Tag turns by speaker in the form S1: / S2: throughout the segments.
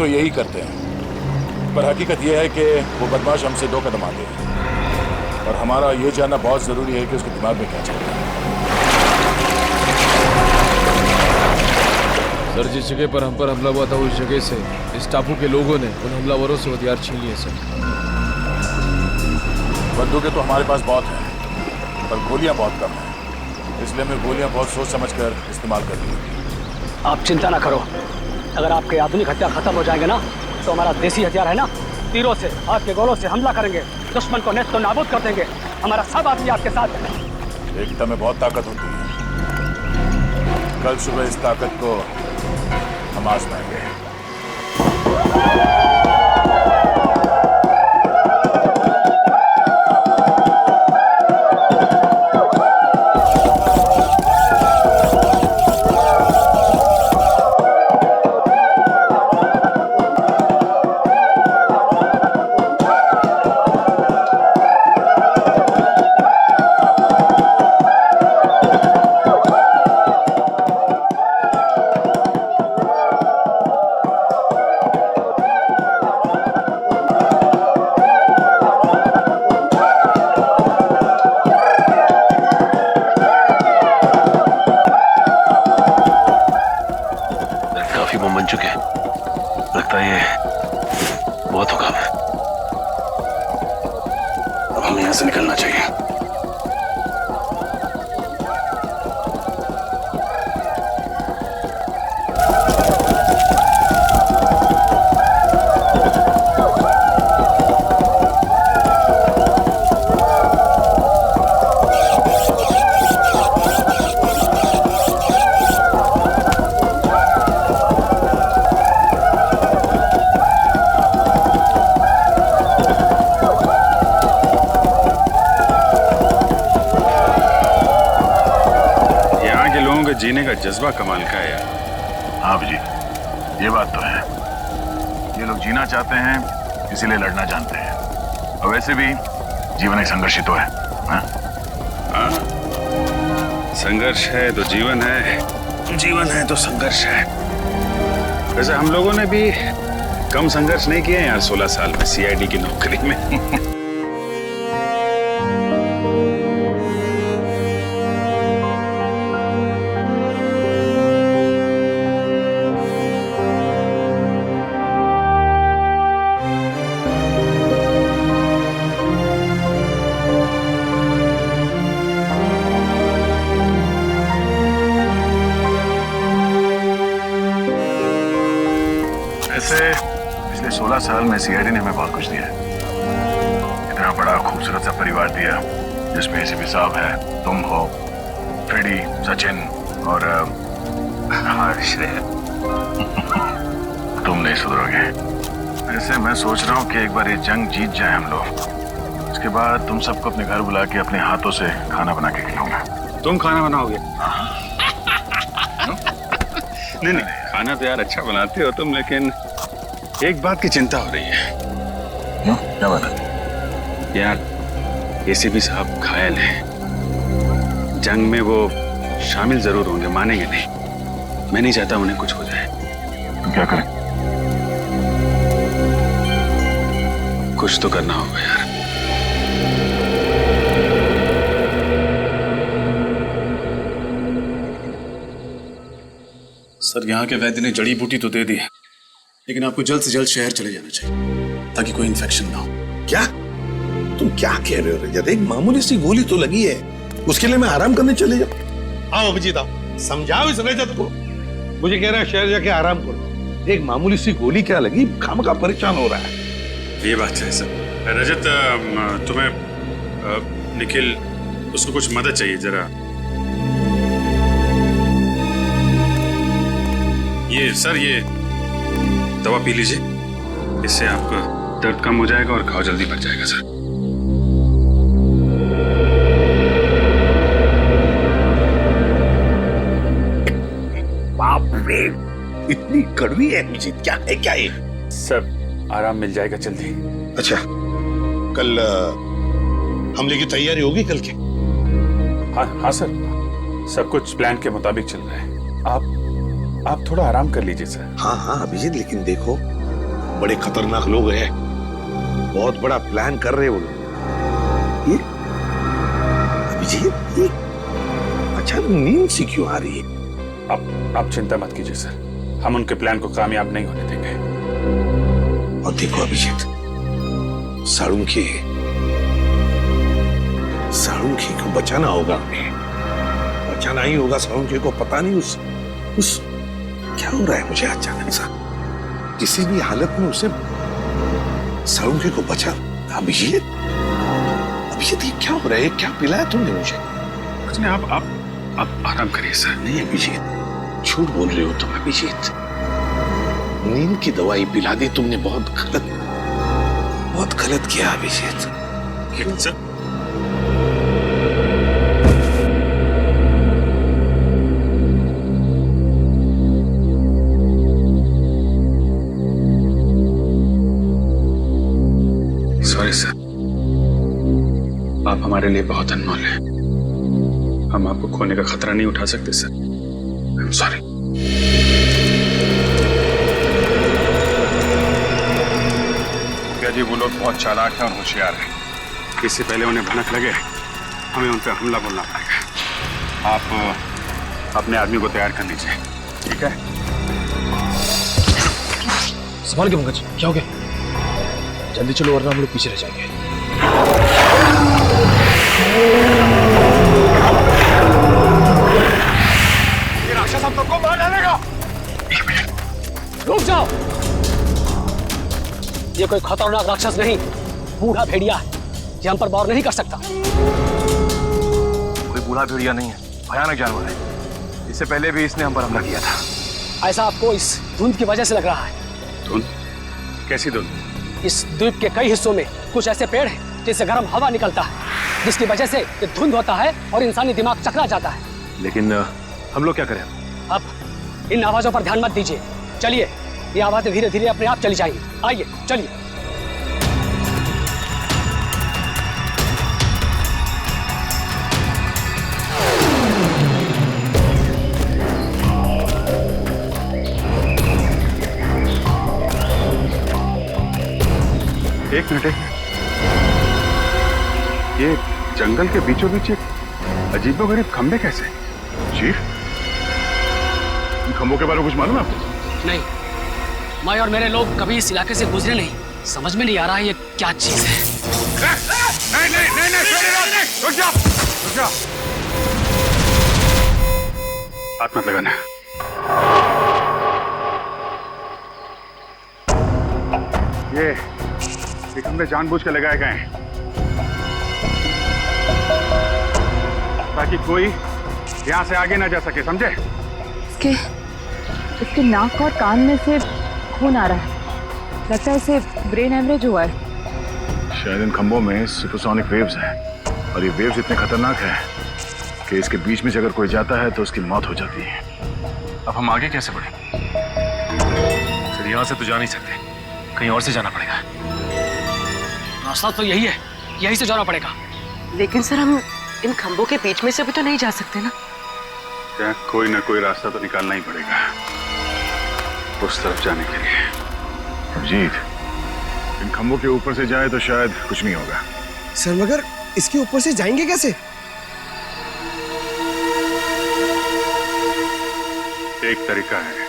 S1: तो यही करते हैं, पर हकीकत यह है कि वो बदमाश हमसे 2 कदम आगे है और हमारा ये जानना बहुत जरूरी है कि उसके दिमाग में क्या चल रहा है।
S2: सर, जिस जगह पर हम पर हमला हुआ था उस जगह से इस टापू के लोगों ने उन हमलावरों से हथियार छीन लिए सर।
S1: बंदूकें तो हमारे पास बहुत हैं, पर गोलियां बहुत कम हैं, इसलिए हमें गोलियां बहुत सोच समझकर इस्तेमाल करनी होगी।
S3: आप चिंता ना करो, अगर आपके आधुनिक हथियार खत्म हो जाएंगे ना तो हमारा देसी हथियार है ना, तीरों से, हाथ के गोलों से हमला करेंगे, दुश्मन को नेस्त नाबूद कर देंगे। हमारा सब आदमी आपके साथ है।
S1: एकता में बहुत ताकत होती है, कल सुबह इस ताकत को हम आजमाएंगे।
S4: जीने का जज्बा कमाल का है यार।
S5: हाँ जी, ये बात तो है। ये लोग जीना चाहते हैं, इसीलिए लड़ना जानते हैं। और वैसे भी जीवन एक संघर्ष ही तो है। हाँ?
S4: संघर्ष है तो जीवन है, जीवन है तो संघर्ष है। वैसे हम लोगों ने भी कम संघर्ष नहीं किए यार 16 साल में सीआईडी की नौकरी में।
S5: पिछले 16 साल में सीआईडी ने हमें बहुत कुछ दिया है। इतना बड़ा खूबसूरत सा परिवार दिया जिसमें एसीपी साहब है, तुम हो, फ्रेडी, सचिन और तुम नहीं सुधरोगे। ऐसे मैं सोच रहा हूँ कि एक बार ये जंग जीत जाए हम लोग, उसके बाद तुम सबको अपने घर बुला के अपने हाथों से खाना बना के खिलाऊंगा।
S4: तुम खाना बनाओगे? नहीं नहीं, खाना तो यार अच्छा बनाते हो तुम, लेकिन एक बात की चिंता हो रही है।
S5: क्या बात है?
S4: यार एसीपी साहब घायल हैं, जंग में वो शामिल जरूर होंगे, मानेंगे नहीं। मैं नहीं चाहता उन्हें कुछ हो जाए।
S5: तो क्या करें?
S4: कुछ तो करना होगा यार।
S6: सर, यहाँ के वैद्य ने जड़ी बूटी तो दे दी है, लेकिन आपको जल्द से जल्द शहर चले जाना चाहिए ताकि कोई इन्फेक्शन ना हो।
S7: क्या तुम क्या कह रहे हो रजत? एक मामूली सी गोली तो लगी है, उसके लिए मैं आराम करने चले जाऊं?
S8: आओ अभिजीत आओ, समझाओ इस रजत को। मुझे कह रहा है शहर जाके आराम करो। एक मामूली सी गोली क्या लगी, खामखा परेशान हो रहा है।
S4: ये बात है सर। रजत, तुम्हें निखिल, उसको कुछ मदद चाहिए जरा। ये सर, ये दवा पी लीजिए, इससे आपका दर्द कम हो जाएगा और घाव जल्दी भर जाएगा सर।
S7: बाप रे, इतनी कड़वी है अभिजीत, क्या है क्या ये?
S4: सब आराम मिल जाएगा जल्दी।
S8: अच्छा, कल हमले की तैयारी होगी कल की?
S4: हाँ सर, सब कुछ प्लान के मुताबिक चल रहा है। आप थोड़ा आराम कर लीजिए सर।
S7: हाँ हाँ अभिजीत, लेकिन देखो बड़े खतरनाक लोग हैं, बहुत बड़ा प्लान कर रहे हैं वो लोग। ये अभिजीत, ये अचानक नींद सी क्यों आ रही है?
S4: आप चिंता मत कीजिए सर, हम उनके प्लान को कामयाब नहीं होने देंगे।
S7: और देखो अभिजीत, साळुंखे को बचाना होगा हमें, बचाना ही होगा साळुंखे को। पता नहीं उस क्या हो रहा है मुझे अचानक सा, किसी भी हालत में उसे साळुंखे को बचा। अभिजीत ये क्या हो रहा है? क्या पिलाया तुमने मुझे?
S4: कुछ नहीं, आप आराम करिए सर।
S7: नहीं अभिजीत, झूठ बोल रहे हो तुम अभिजीत। नींद की दवाई पिला दी तुमने, बहुत गलत किया अभिजीत।
S4: लेकिन सर, सॉरी सर, आप हमारे लिए बहुत अनमोल हैं। हम आपको खोने का खतरा नहीं उठा सकते सर। I am sorry. जी वो लोग बहुत चालाक हैं और होशियार हैं। इससे पहले उन्हें भनक लगे, हमें उन पर हमला बोलना पड़ेगा। आप अपने आदमी को तैयार कर लीजिए, ठीक है?
S2: संभाल के पंकज, क्या हो गया? जल्दी चलो वरना हम लोग पीछे रह जाएंगे।
S1: ये राक्षस हम सबको मार डालेगा।
S3: रुक जाओ, ये कोई खतरनाक राक्षस नहीं, बूढ़ा भेड़िया है। ये हम पर वार नहीं कर सकता।
S1: कोई बूढ़ा भेड़िया नहीं है, भयानक जानवर है। इससे पहले भी इसने हम पर हमला किया था।
S3: ऐसा आपको इस धुंध की वजह से लग रहा है।
S4: धुंध? कैसी धुंध?
S3: इस द्वीप के कई हिस्सों में कुछ ऐसे पेड़ हैं जिससे गर्म हवा निकलता है, जिसकी वजह से ये धुंध होता है और इंसानी दिमाग चकरा जाता है।
S1: लेकिन हम लोग क्या करें?
S3: अब इन आवाजों पर ध्यान मत दीजिए, चलिए, ये आवाजें धीरे धीरे अपने आप चली जाएंगी। आइए चलिए।
S4: एक मिनट, ये जंगल के बीचों बीच एक अजीबोगरीब खंबे कैसे? चीफ, इन खंबों के बारे में कुछ मालूम है आपको?
S3: नहीं, मैं और मेरे लोग कभी इस इलाके से गुजरे नहीं, समझ में नहीं आ रहा है ये क्या चीज है।
S4: नहीं, रुक जाओ। हाथ मत लगाना। ये खंबे जानबूझ के लगाए गए हैं ताकि कोई यहाँ से आगे ना जा सके, समझे?
S9: इसके नाक और कान में से खून आ रहा है, लगता है इसे ब्रेन हेमरेज हुआ है।
S5: शायद इन खंभों में सुपरसोनिक वेव्स हैं और ये वेव्स इतने खतरनाक हैं कि इसके बीच में से अगर कोई जाता है तो उसकी मौत हो जाती है।
S1: अब हम आगे कैसे बढ़े? फिर यहाँ से तो जा नहीं सकते, कहीं और से जाना पड़ेगा।
S3: रास्ता तो यही है, यही से जाना पड़ेगा।
S9: लेकिन सर, हम इन खंभों के बीच में से भी तो नहीं जा सकते ना?
S4: क्या कोई ना कोई रास्ता तो निकालना ही पड़ेगा उस तरफ जाने के लिए।
S5: अभिजीत, इन खंभों के ऊपर से जाए तो शायद कुछ नहीं होगा।
S10: सर मगर इसके ऊपर से जाएंगे कैसे?
S4: एक तरीका है।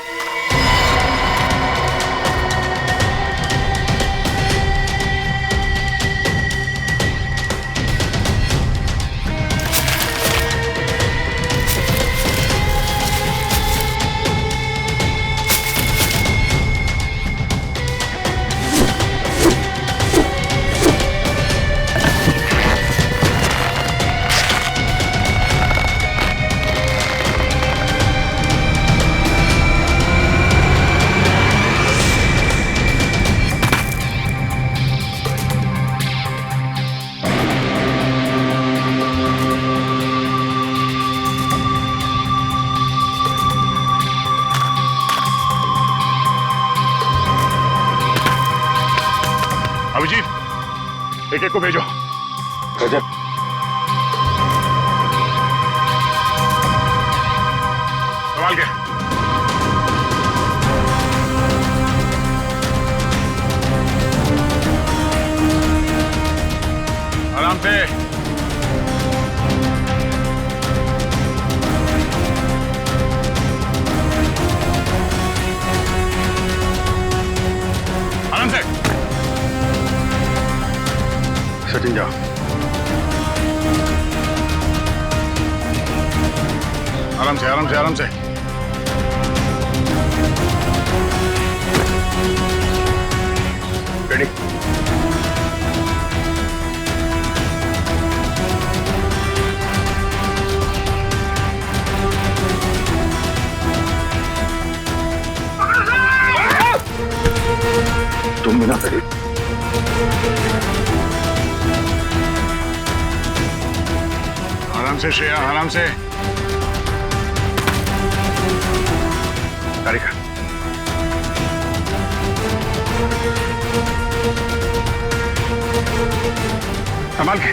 S5: अभिजीत, एक को भेजो।
S4: रजत,
S5: संभाल के।
S4: आराम से आराम से आराम से। रेडी?
S5: तुम भी ना रेडी?
S4: आराम से श्रेया, आराम से। गाड़ी का संभाल के।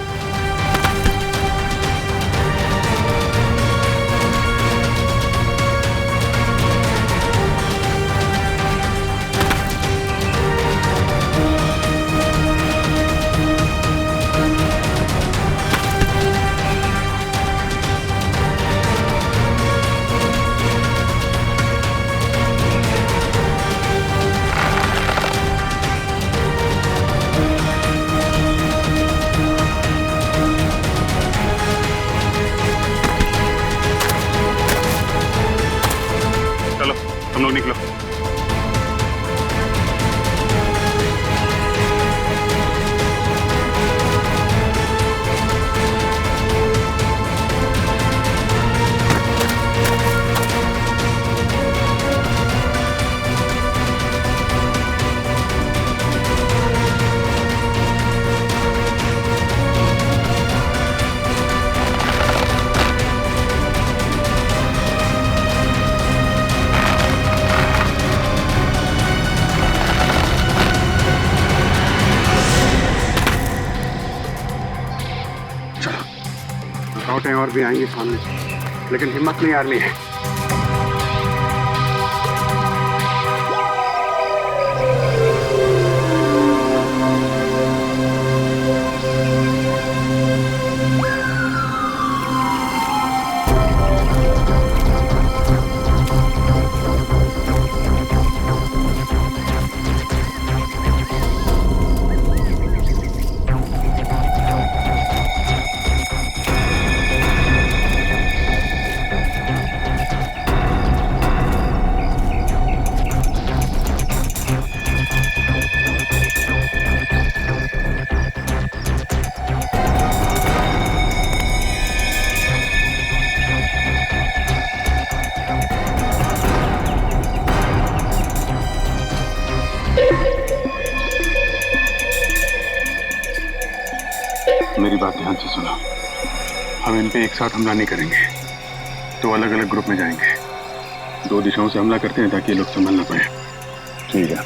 S4: चलो तुम लोग निकलो।
S5: रुकावटें और भी आएंगी सामने, लेकिन हिम्मत नहीं हारनी है। मेरी बात ध्यान से सुनो, हम इन पे एक साथ हमला नहीं करेंगे, तो अलग अलग ग्रुप में जाएंगे। 2 दिशाओं से हमला करते हैं ताकि ये लोग संभल ना पाए।
S4: ठीक है,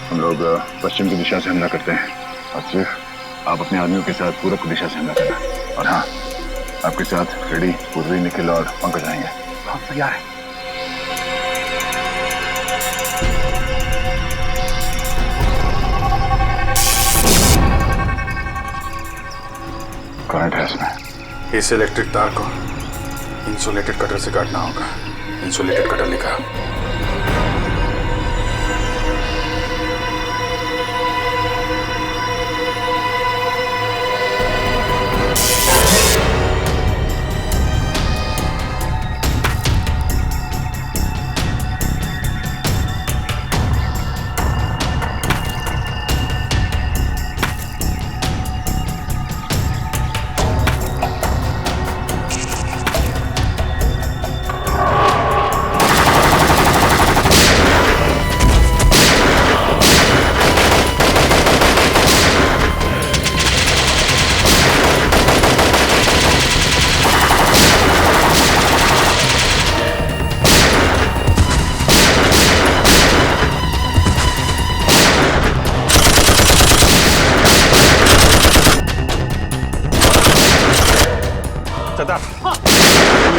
S4: हम लोग पश्चिम की दिशा से हमला करते हैं और सिर्फ आप अपने आदमियों के साथ पूरब की दिशा से हमला करना। और हाँ, आपके साथ फ्रेडी, पूर्वी, निखिल और पंकज आएंगे।
S5: बहुत तैयार है।
S4: करंट है इसमें।
S5: इस इलेक्ट्रिक तार को इंसुलेटेड कटर से काटना होगा। इंसुलेटेड कटर लिखा।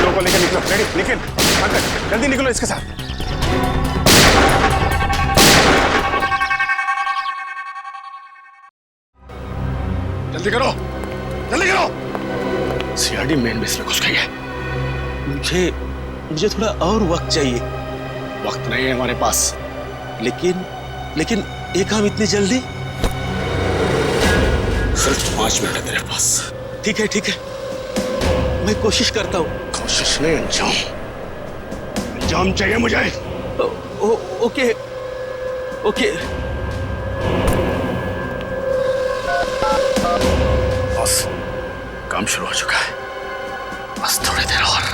S5: लोगों को लेकर निकलो। रेडी? निखिल, पंकज, जल्दी निकलो इसके साथ। जल्दी करो, जल्दी करो।
S7: सीआरडी मेन बेस में घुस गई है। मुझे थोड़ा और वक्त चाहिए। वक्त नहीं है हमारे पास, लेकिन ये काम इतनी जल्दी? सिर्फ 5 मिनट है तेरे पास। ठीक है, मैं कोशिश करता हूँ। कोशिश नहीं, अंजाम।
S5: जाम चाहिए मुझे।
S3: Okay okay.
S5: बस काम शुरू हो चुका है, बस थोड़ी देर और।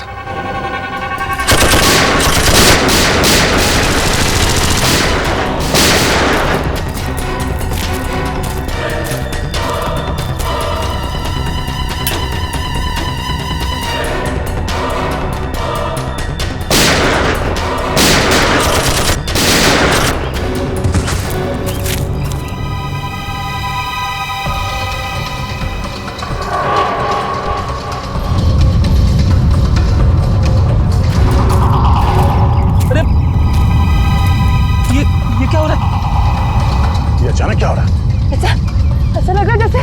S5: अचानक क्या हो रहा है?
S9: ऐसा लग रहा है जैसे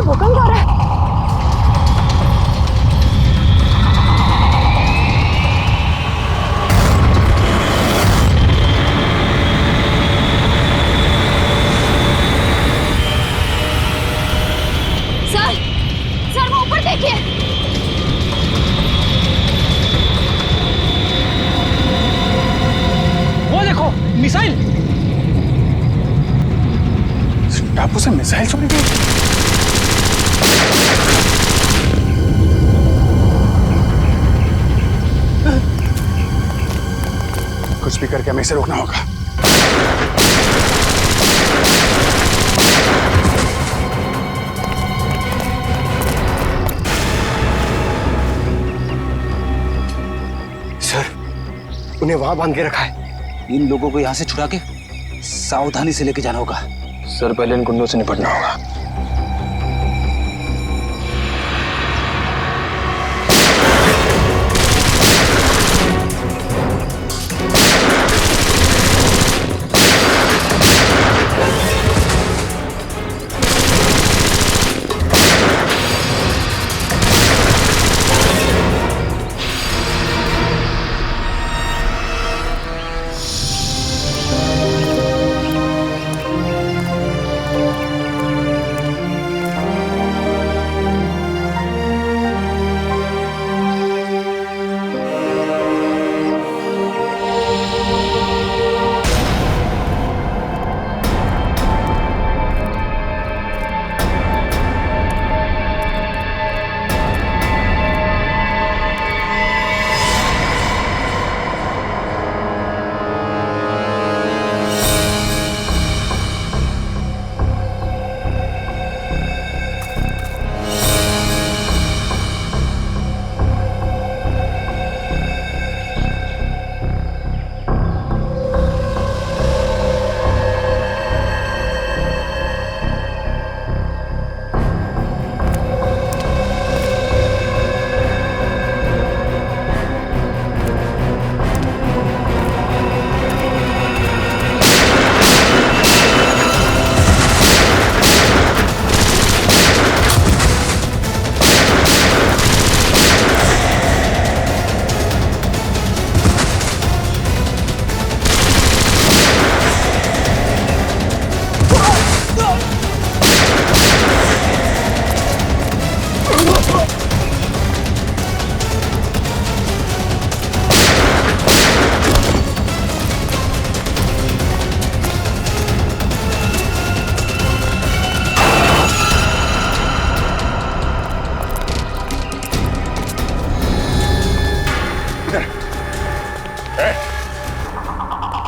S9: भूकंप आ रहा है।
S11: सर वो ऊपर देखिए।
S3: वो देखो मिसाइल।
S5: टापू से मिसाइल छोड़ी गई। कुछ भी करके हमें इसे रोकना होगा।
S10: सर, उन्हें वहां बांध के रखा है।
S3: इन लोगों को यहाँ से छुड़ा के सावधानी से लेके जाना होगा।
S10: सर, पहले इन गुंडों से निपटना होगा।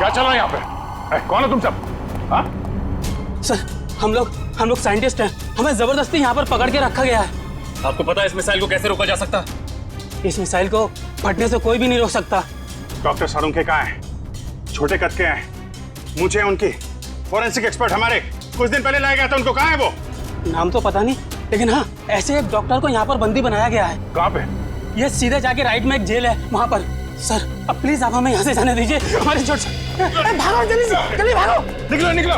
S5: क्या चल रहा है यहाँ पे? कौन है तुम सब? हाँ?
S3: सर, हम लोग साइंटिस्ट हैं। हमें जबरदस्ती यहाँ पर पकड़ के रखा गया है।
S6: आपको पता है इस मिसाइल को कैसे रोका जा सकता?
S3: इस मिसाइल को फटने से कोई भी नहीं रोक सकता।
S5: डॉक्टर सारुंखे कहाँ हैं? छोटे कद के हैं, मुझे उनकी फॉरेंसिक एक्सपर्ट हमारे कुछ दिन पहले लाया गया था, उनको कहाँ है वो?
S3: नाम तो पता नहीं, लेकिन हाँ, ऐसे एक डॉक्टर को यहाँ पर बंदी बनाया गया है।
S5: कहाँ पे?
S3: ये सीधे जाके राइट में एक जेल है, वहाँ पर। सर, अब प्लीज आप हमें यहाँ से जाने दीजिए। हमारी छोट भागो, जल्दी भागो।
S5: निकलो निकलो।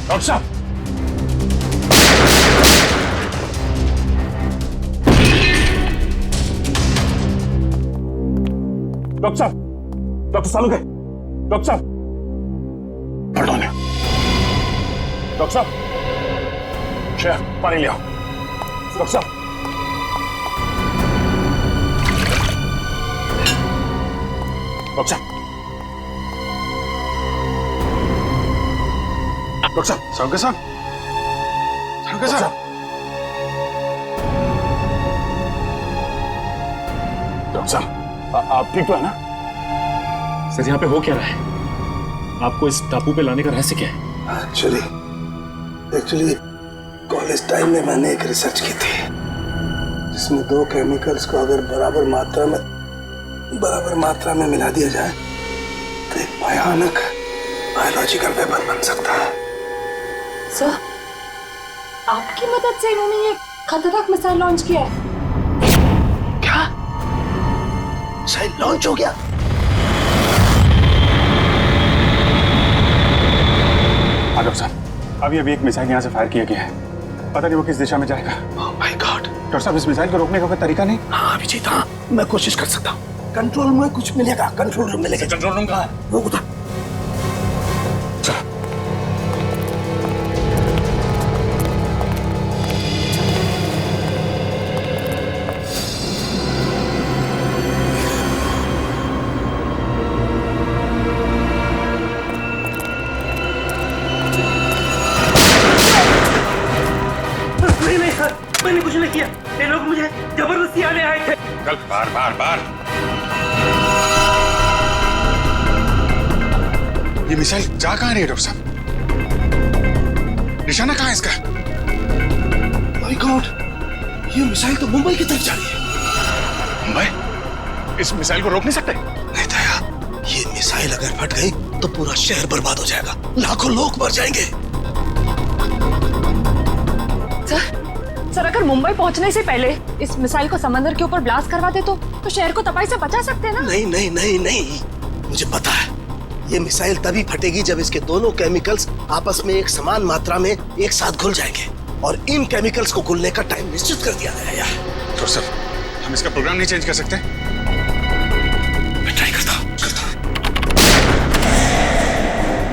S5: डॉक्टर साहब, डॉक्टर साहब, डॉक्टर सारुंखे, डॉक्टर साहब, पढ़ो ने। डॉक्टर साहब, शेख पानी ले आओ।
S1: डॉक्टर साहब, डॉक्टर साहब, डॉक्टर साहब,
S6: सावंकर साहब, सावंकर साहब,
S1: डॉक्टर साहब, आप ठीक तो है ना?
S6: सर यहाँ पे हो क्या रहा है? आपको इस टापू पे लाने का रहस्य क्या है?
S10: एक्चुअली कॉलेज टाइम में मैंने एक रिसर्च की थी जिसमें दो केमिकल्स को अगर बराबर मात्रा में मिला दिया जाए तो एक भयानक बायोलॉजिकल वेपन बन सकता है।
S11: सर, आपकी मदद से इन्होंने ये खतरनाक मिसाइल लॉन्च किया है।
S10: क्या मिसाइल लॉन्च हो गया?
S6: हाँ डॉक्टर साहब, अभी एक मिसाइल यहाँ से फायर किया गया है। पता नहीं वो किस दिशा में जाएगा।
S10: Oh my God.
S6: डॉक्टर साहब, इस मिसाइल को रोकने का कोई तरीका नहीं?
S10: हाँ अभिजीत, हाँ मैं कोशिश कर सकता हूँ। कंट्रोल में कुछ मिलेगा, कंट्रोल रूम मिलेगा।
S1: कंट्रोल रूम कहाँ है?
S10: वो उधर। नहीं सर, मैंने कुछ नहीं किया। ये लोग मुझे जबरदस्ती आने आए थे।
S1: कल बार
S6: ये मिसाइल जा कहाँ रही है डॉक्टर साहब? निशाना कहाँ है इसका?
S10: माय गॉड, ये मिसाइल तो मुंबई की तरफ जा रही है।
S1: मुंबई? इस मिसाइल को रोक नहीं सकते?
S10: नहीं दया, ये मिसाइल अगर फट गई तो पूरा शहर बर्बाद हो जाएगा, लाखों लोग मर जाएंगे।
S9: सर, अगर मुंबई पहुंचने से पहले इस मिसाइल को समंदर के ऊपर ब्लास्ट करवा दे तो शहर को तबाही से बचा सकते हैं ना?
S10: नहीं, मुझे पता है ये मिसाइल तभी फटेगी जब इसके दोनों केमिकल्स आपस में एक समान मात्रा में एक साथ घुल जाएंगे, और इन केमिकल्स को घुलने का टाइम निश्चित कर दिया गया है।
S6: डॉक्टर साहब, हम इसका प्रोग्राम नहीं चेंज कर सकते?
S10: मैं ट्राई करता हूँ।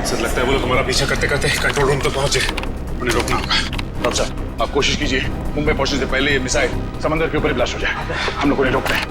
S6: सर लगता है वो लोग हमारा पीछा करते करते कंट्रोल रूम तक पहुंचे। उन्हें रोकना होगा।
S1: डॉक्टर साहब, आप कोशिश कीजिए मुंबई पहुंचने से पहले ये मिसाइल समंदर के ऊपर ही ब्लास्ट हो जाए। हम लोग उन्हें रोकते हैं।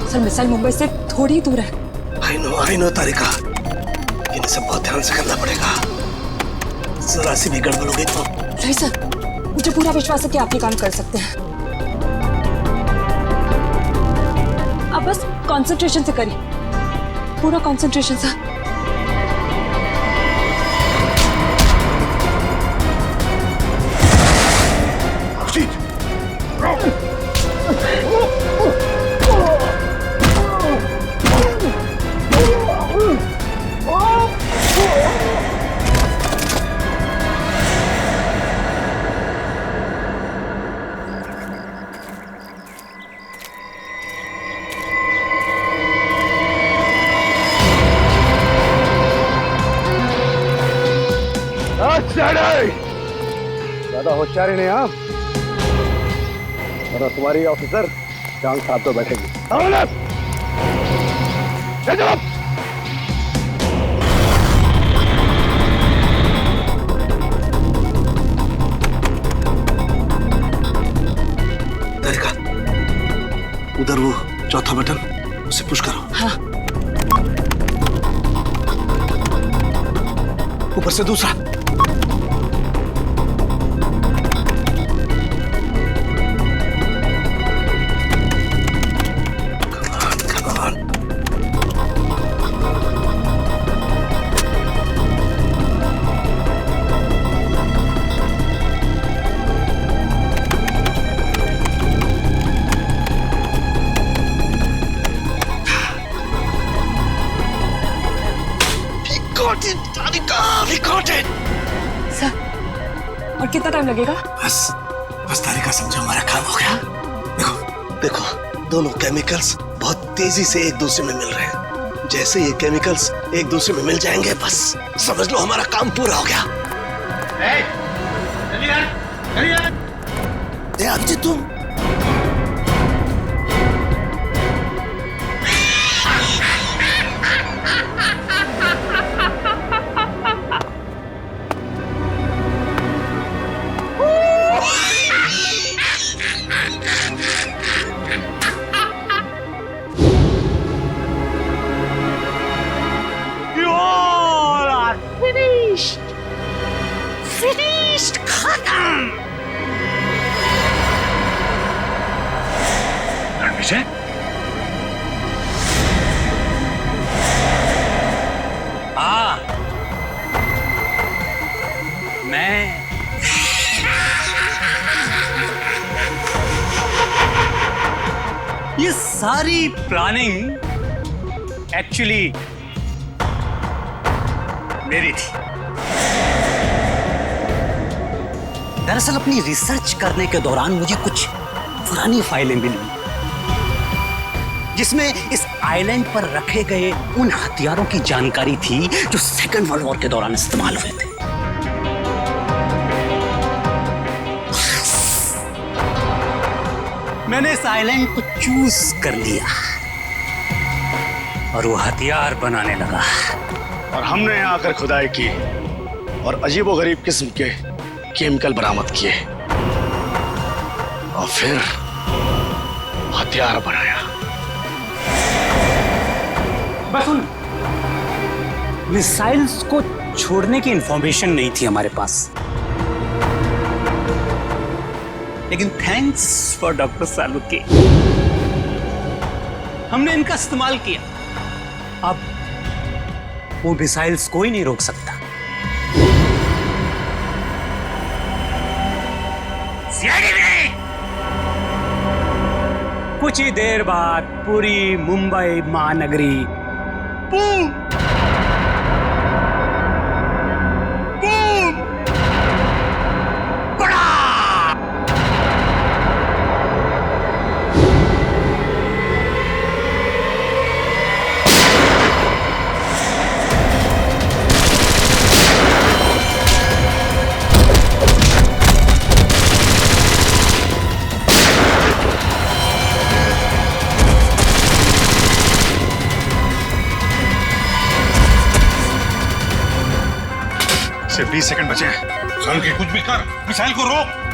S9: सर, मिसाइल मुंबई से थोड़ी दूर है।
S10: आई नो तारिका, इन्हें सब बहुत ध्यान से करना पड़ेगा। जरा सी भी गड़बड़ हो गई तो।
S9: नहीं सर, मुझे पूरा विश्वास है कि आप ये काम कर सकते हैं। आप बस कंसंट्रेशन से करिए, पूरा कंसंट्रेशन से।
S3: ज्यादा होशियारी नहीं हाँ, वरना तुम्हारी ऑफिसर जान साहब तो बैठेगी।
S10: देखा उधर वो चौथा बटन, उसे पुश करो।
S9: हाँ।
S10: ऊपर से दूसरा।
S9: सर, और कितना टाइम लगेगा?
S10: बस तारिका, समझो हमारा काम हो गया। देखो दोनों केमिकल्स बहुत तेजी से एक दूसरे में मिल रहे हैं। जैसे ये केमिकल्स एक दूसरे में मिल जाएंगे, बस समझ लो हमारा काम पूरा हो गया। अभिजीत तुम
S12: फिनिश्ड, खत्म।
S5: रणविजय,
S12: हाँ, मैं ये सारी प्लानिंग एक्चुअली मेरी थी। दरअसल अपनी रिसर्च करने के दौरान मुझे कुछ पुरानी फाइलें मिली जिसमें इस आइलैंड पर रखे गए उन हथियारों की जानकारी थी जो सेकेंड वर्ल्ड वॉर के दौरान इस्तेमाल हुए थे। मैंने इस आइलैंड को चूज कर लिया और वो हथियार बनाने लगा।
S10: और हमने यहाँ आकर खुदाई की और अजीबोगरीब किस्म के केमिकल बरामद किए और फिर हथियार बनाया।
S12: बस उन मिसाइल्स को छोड़ने की इंफॉर्मेशन नहीं थी हमारे पास, लेकिन थैंक्स फॉर डॉक्टर सालुके हमने इनका इस्तेमाल किया। अब वो मिसाइल्स कोई नहीं रोक सकता। कुछ ही देर बाद पूरी मुंबई महानगरी बूम बूम बड़ा
S5: सिर्फ 20 सेकंड बचे हैं।
S8: सालुके कुछ भी कर, मिसाइल को रोक।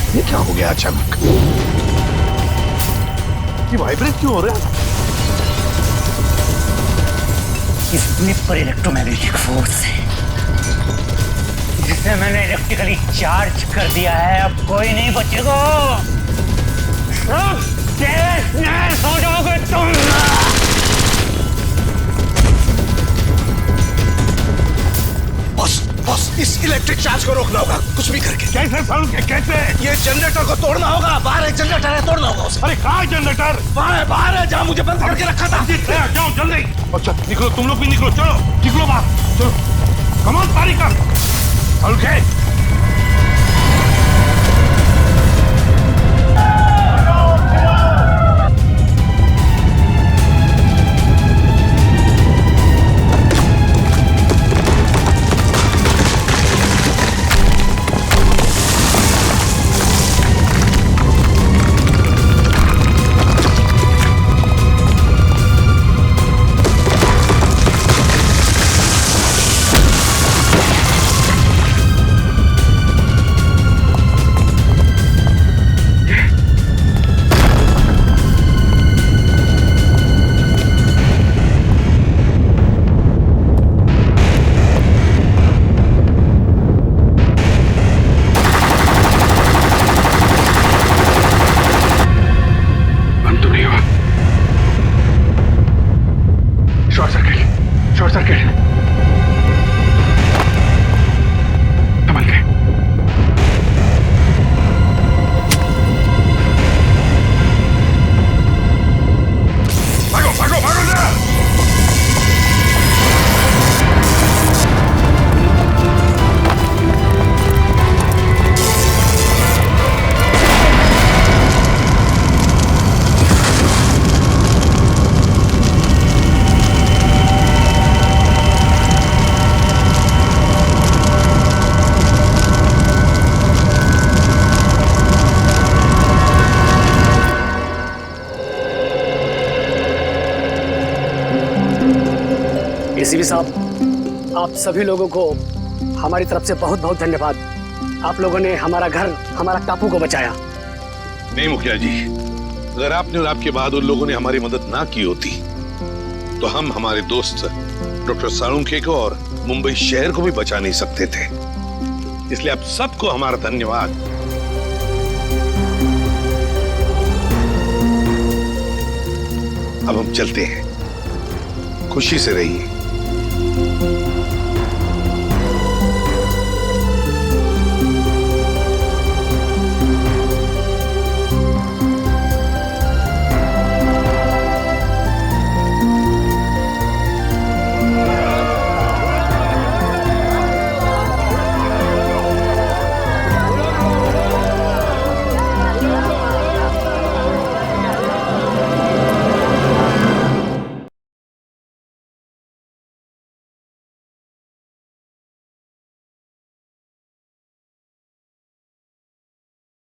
S7: ये क्या हो गया अचानक? ये वाइब्रेट क्यों हो रहा है?
S12: इस ब्लिप पर इलेक्ट्रोमैग्नेटिक फोर्स है जिसे मैंने इलेक्ट्रिकली चार्ज कर दिया है। अब कोई नहीं बचेगा, सब तहस-नहस हो जाओगे तुम।
S10: बॉस, इस इलेक्ट्रिक चार्ज को रोकना होगा कुछ भी करके।
S8: कैसे साउंड के कैसे?
S10: ये जनरेटर को तोड़ना होगा। बाहर एक जनरेटर है, तोड़ना होगा उसे।
S8: अरे कहाँ है जनरेटर?
S10: बाहर है, जहाँ मुझे बंद करके रखा था।
S8: जाओ जल्दी। अच्छा निकलो, तुम लोग भी निकलो, चलो निकलो बाहर, चलो कमाल पारी कर। साउंड के
S3: एसीपी साहब, आप सभी लोगों को हमारी तरफ से बहुत बहुत धन्यवाद। आप लोगों ने हमारा घर, हमारा टापू को बचाया।
S7: नहीं मुखिया जी, अगर आपने और आपके बहादुर लोगों ने हमारी मदद ना की होती तो हम हमारे दोस्त डॉक्टर साळुंखे को और मुंबई शहर को भी बचा नहीं सकते थे। इसलिए आप सबको हमारा धन्यवाद। अब हम चलते हैं, खुशी से रहिए।